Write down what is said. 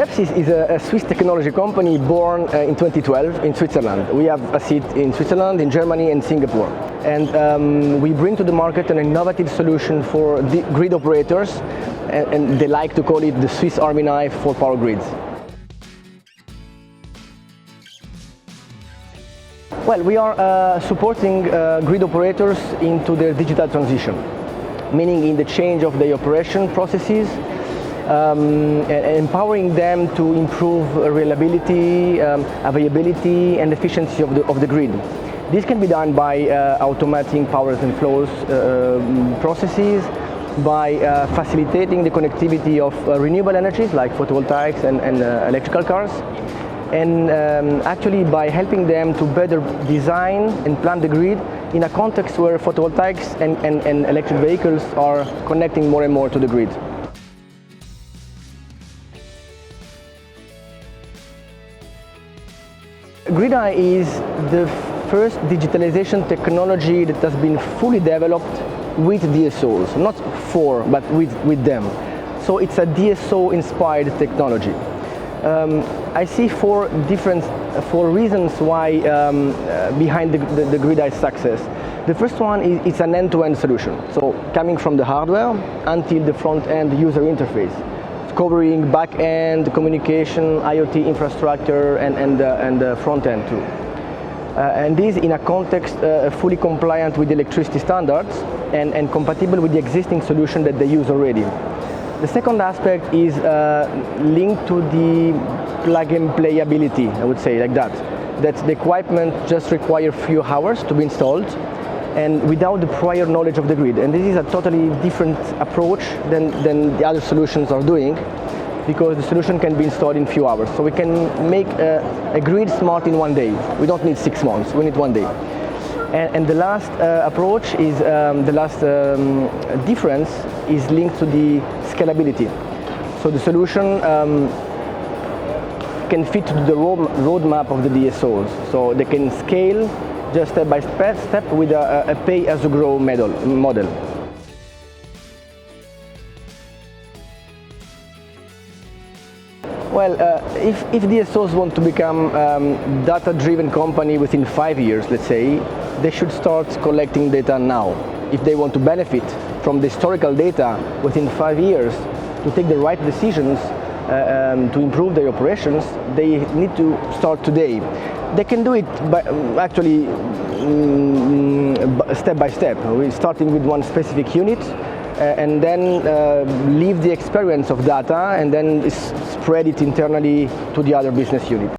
DEPsys is a Swiss technology company born in 2012 in Switzerland. We have a seat in Switzerland, in Germany and Singapore. And we bring to the market an innovative solution for the grid operators, and they like to call it the Swiss Army knife for power grids. Well, we are supporting grid operators into their digital transition, meaning in the change of their operation processes, empowering them to improve reliability, availability and efficiency of the grid. This can be done by automating powers and flows processes, by facilitating the connectivity of renewable energies like photovoltaics and electrical cars, and actually by helping them to better design and plan the grid in a context where photovoltaics and electric vehicles are connecting more and more to the grid. GridEye is the first digitalization technology that has been fully developed with DSOs, not for, but with them. So it's a DSO-inspired technology. I see four reasons why behind the GridEye success. The first one is it's an end-to-end solution. So coming from the hardware until the front-end user interface, covering back-end communication, IoT infrastructure, and front-end too. And this in a context fully compliant with electricity standards and compatible with the existing solution that they use already. The second aspect is linked to the plug-and-play ability, I would say, like that. That the equipment just requires a few hours to be installed, and without the prior knowledge of the grid. And this is a totally different approach than the other solutions are doing, because the solution can be installed in a few hours. So we can make a grid smart in 1 day. We don't need 6 months, we need 1 day. And the last approach is, the last difference is linked to the scalability. So the solution can fit to the roadmap of the DSOs. So they can scale just step by step with a pay-as-you-grow model. Well, if DSOs want to become data-driven company within 5 years, let's say, they should start collecting data now. If they want to benefit from the historical data within 5 years to take the right decisions to improve their operations, they need to start today. They can do it by actually step by step, starting with one specific unit, and then leave the experience of data and then spread it internally to the other business unit.